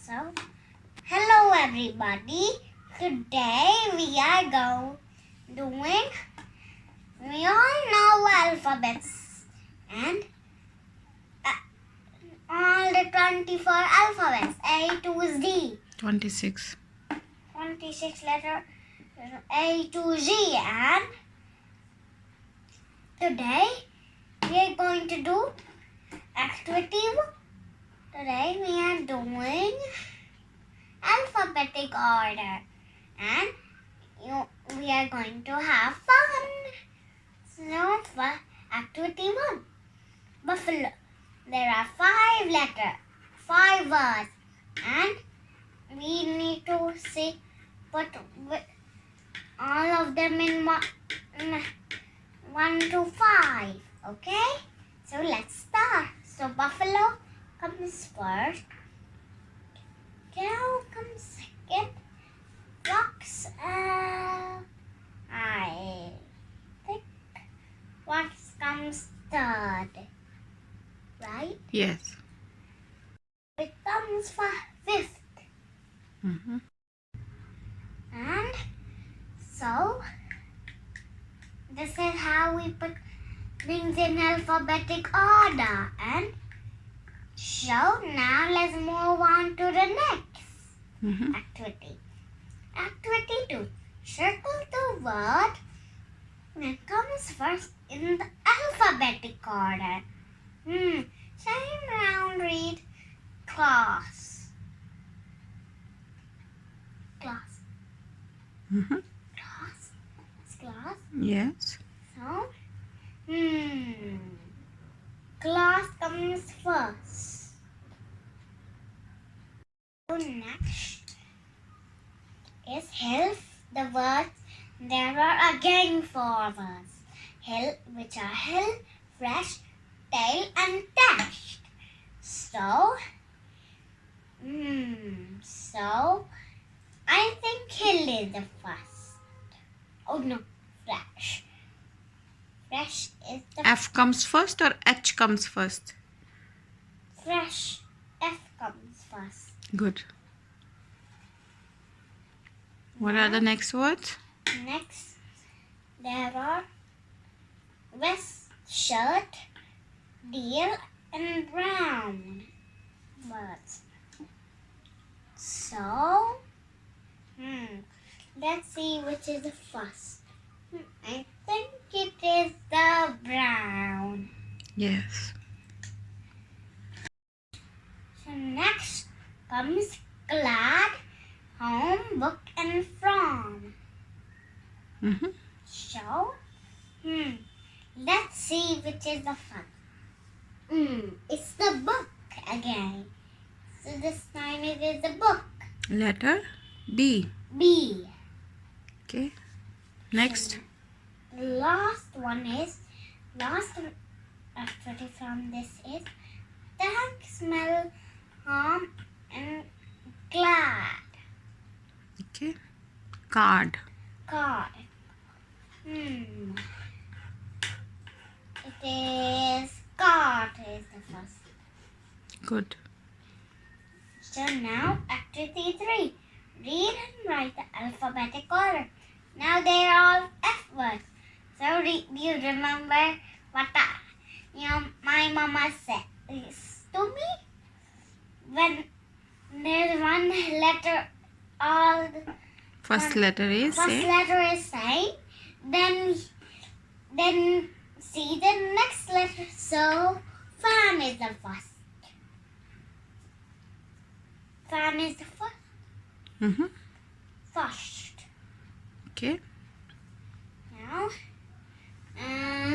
So, hello everybody. Today we are doing. We all know alphabets and all the 24 alphabets A to Z. 26. 26 letter A to Z, and today we are going to do activity 1. Today we are doing alphabetic order and we are going to have fun. So for activity 1, buffalo. There are 5 letters, 5 words, and we need to put all of them in 1 to 5. Okay? So let's start. So buffalo comes first. Cow comes second. Fox, I think fox comes third. Right? Yes. It comes for 5th. Mm-hmm. And so, this is how we put things in alphabetic order. And so, now let's move on to the next activity. Activity 2. Circle the word that comes first in the alphabetic order. Same round, read class. Class. Class. It's class. Yes. So, class comes first. So next is hill. The words, there are again 4 words. Hill, which are hill, fresh, tail, and dash. So I think hill is the first. Oh no, fresh. Fresh is the F comes first or H comes first? fresh. F comes first. Good. What are the next words? Next, there are vest, shirt, deer, and brown words. So, let's see which is the first. I think it is the brown. Yes. So next comes glad, home, book, and from. So, let's see which is the first. It's the book again. So this time it is the book. Letter B. B. Okay. Next. Last activity from this is thank, smell, home, and glad. Okay. Card. Card. It is card is the first. Good. So now activity 3. Read and write the alphabetic order. Now they are all F words. So do you remember what my mama said to me? When there's one letter, all the First letter is first A. letter is same, then see the next letter. So fan is the first. Fan is the first. First. Okay. Now,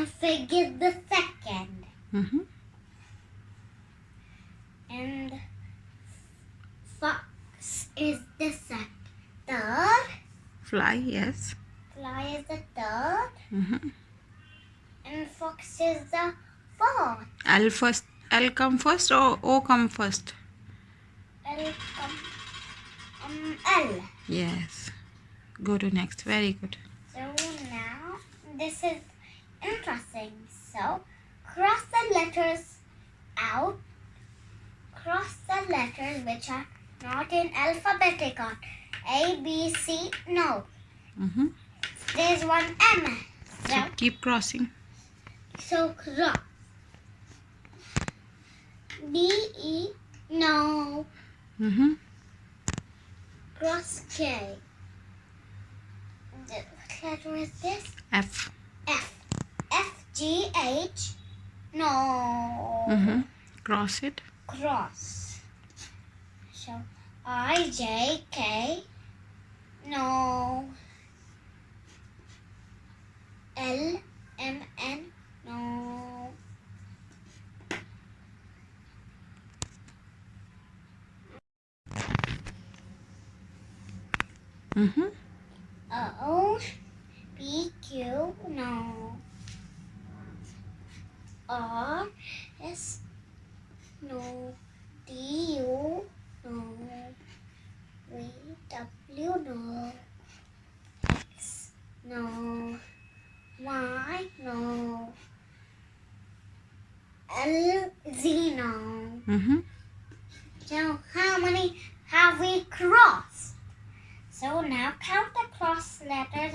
fig is the second. And fox is the third. Fly, yes. Fly is the third. And fox is the fourth. L come first or O come first? L come L. Yes. Go to next. Very good. So now this is interesting. So cross the letters out. Cross the letters which are not in alphabetical. A, B, C, no. Mm-hmm. There's one M. So keep crossing. So cross. D, E, no. Mm-hmm. Cross K. What letter is this? F. F. F, G, H, no. Mm-hmm. Cross it. Cross. So I, J, K, no. L, M, N, no. Mm-hmm. O, P, Q, no. R, S, no. D, U, no. V, W, no. X, no. Y, no. L, Z, no. Mm-hmm. So how many have we crossed? So now count the cross letters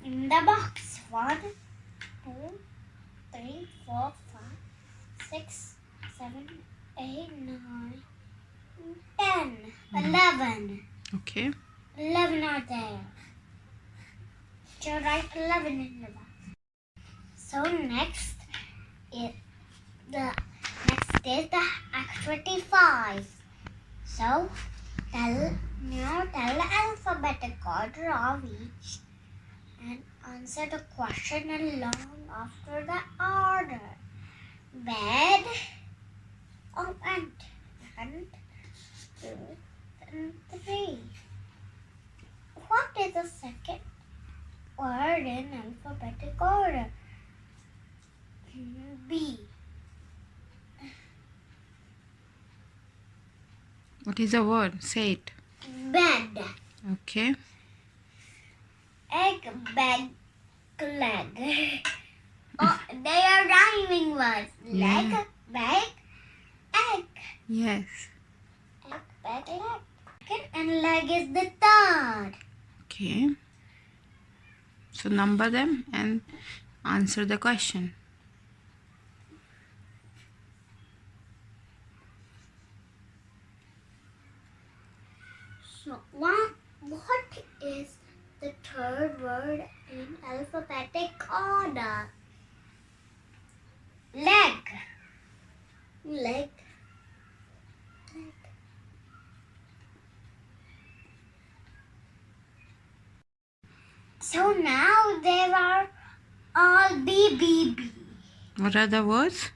in the box. 1, 2, 3, 4, 5, 6, 7, 8, 9, 10, 11. Okay. 11 are there. So write 11 in the box. So next is the activity 5. So tell the alphabetical order of each and answer the question along after the order. Bed, and 2 and 3. What is the second word in alphabetical order? B. What is the word? Say it. Bed. Okay. Egg, bag, leg. Oh, they are rhyming words. Leg, Yeah. bag, egg. Yes. Egg, bag, leg. Second and leg is the third. Okay. So number them and answer the question. So what is the third word in alphabetic order? Leg. Leg. Leg. So now there are all B, B, B. What are the words?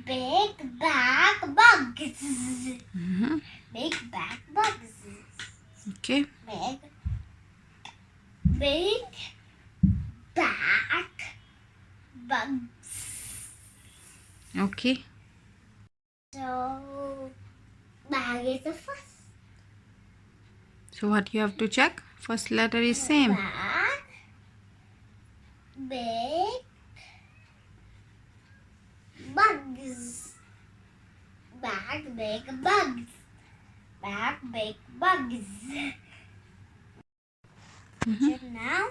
Big bag bugs. Mm-hmm. Big bag bugs. Okay. Big bag bugs. Okay. So bag is the first. So what you have to check? First letter is same. Bag. Big bugs. Bag, big bugs. Bag, big bugs. Mm-hmm. So now,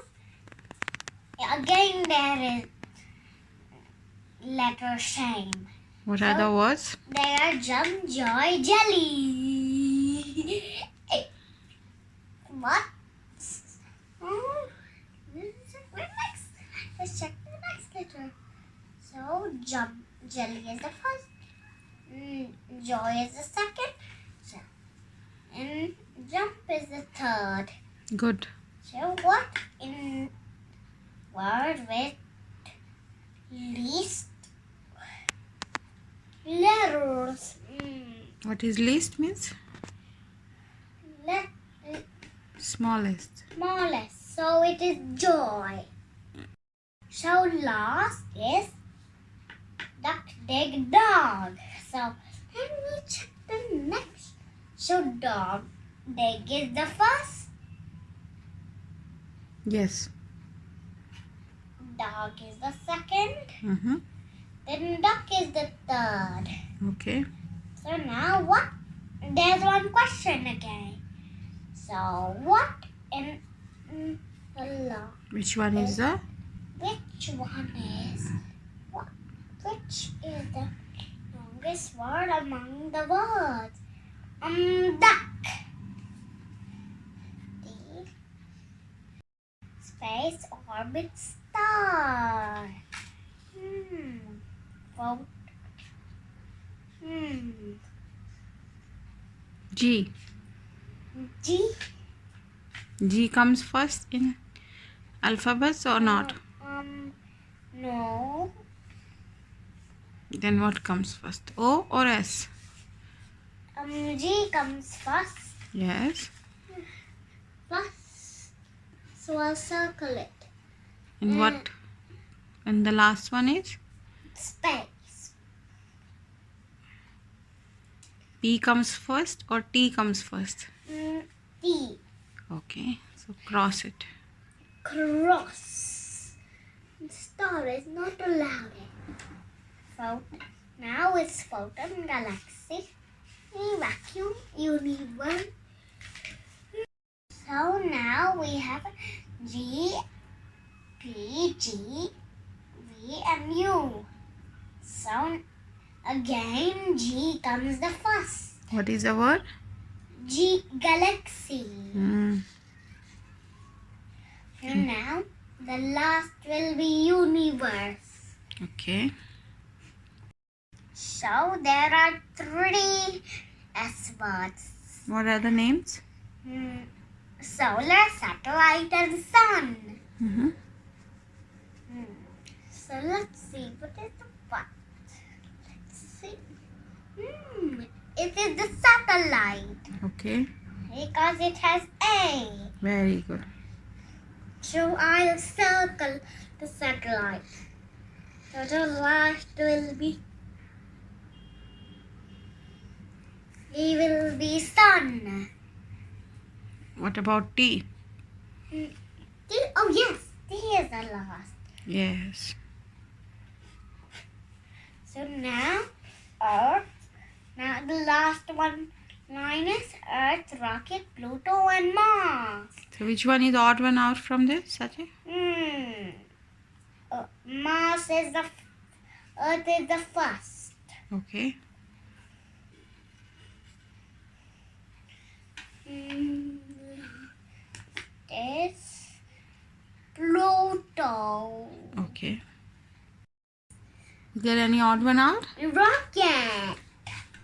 again there is letter same. What are the words? They are jump, joy, jelly. What? Oh, next. Let's check the next letter. So jump, jelly is the first. Joy is the second. And jump is the third. Good. So what in word with least letters? What is least means? Let Smallest. smallest. So it is joy. So last is duck, dig, dog. So let me check the next. So dog, dig is the first. Yes. Dog is the second. Mm-hmm. Then duck is the third. Okay. So now what? there's one question again. So what in the law? Which one is the? Which one is what? Which is the longest word among the words? Duck. The space orbit star. Vote. G. G. G comes first in alphabets or not? No. Then what comes first? O or S? G comes first. Yes. Plus. So I'll circle it. And what? And the last one is? Space. P comes first or T comes first? T. Okay. So cross it. Cross. Star is not allowed. Now it's photon, galaxy, vacuum, universe. So now we have G, P, G, V and U. So again G comes the first. What is the word? G, galaxy. Mm. And now the last will be universe. Okay. So there are 3 S words. What are the names? Solar, satellite and sun. Mm-hmm. So let's see, what is the what? Let's see. It is the satellite Okay. because it has A. Very good. So I'll circle the satellite. So the last will be sun. What about T? Oh yes, T is the last. Yes. So now Earth. Now the last line is Earth, rocket, Pluto and Mars. So which one is the odd one out from this, Saachi? Mars is the Earth is the first. Okay. It's Pluto. Okay. Is there any odd one out? Rocket.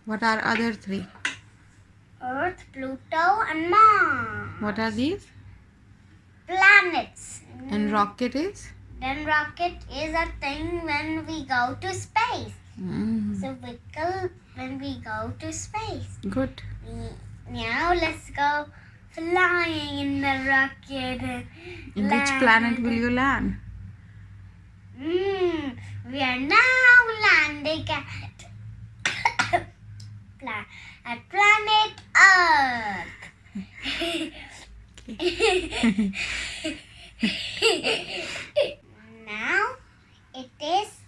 What are other 3? Earth, Pluto and Mars. What are these? Planets. And rocket is? Then rocket is a thing when we go to space. So vehicle when we go to space. Good. Now let's go flying in the rocket. In which planet will you land? We are now landing at planet Earth. Now this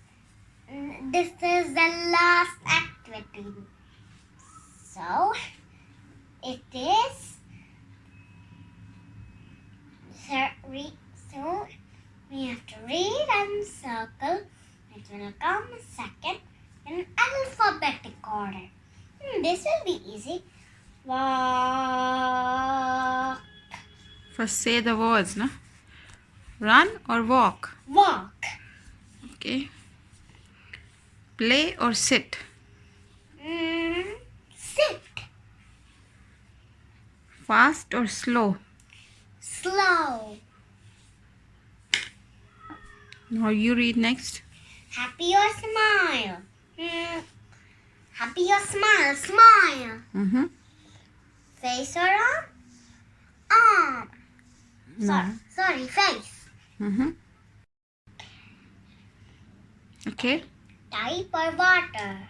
is the last activity. So it is so we have to read and circle. It will come second in alphabetical order. This will be easy. Walk. First say the words, no? Run or walk? Walk. Okay. Play or sit? Sit. Fast or slow? Slow. Now you read next. Happy or smile? Happy or smile? Smile. Face or arm? Arm. No. Sorry, face. Okay. Type or water?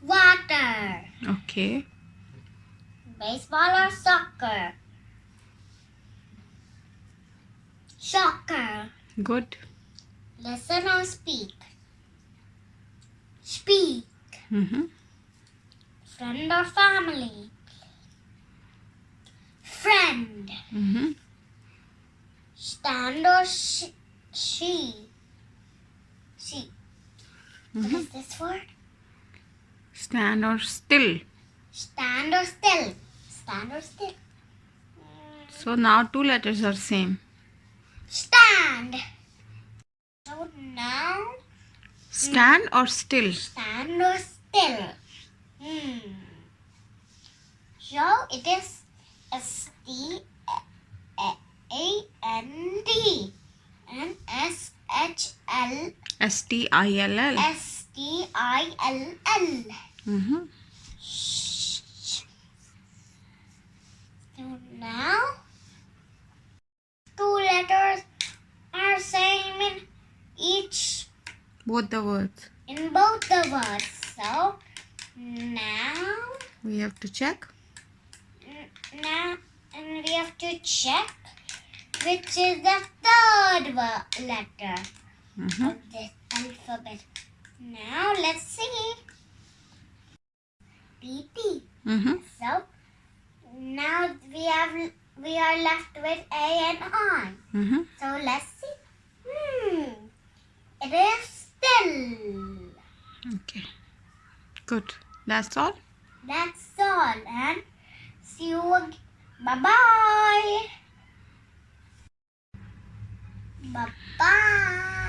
Water. Okay. Baseball or soccer? Soccer. Good. Listen or speak? Speak. friend or family. Friend. Mm-hmm. Stand or she. She. What is this word? Stand or still. Stand or still. Stand or still. So now two letters are same. Stand. So now Stand or still. stand or still. So it is STAND and SHL STILL. STILL. Mm-hmm. So now two letters are same in each Both the words. in both the words. So now We have to check. And we have to check which is the third letter of this alphabet. Now let's see. PP. So now we are left with A and I. So let's see. It is still. Okay. Good. That's all. That's all. And see you again. Bye-bye. Bye-bye.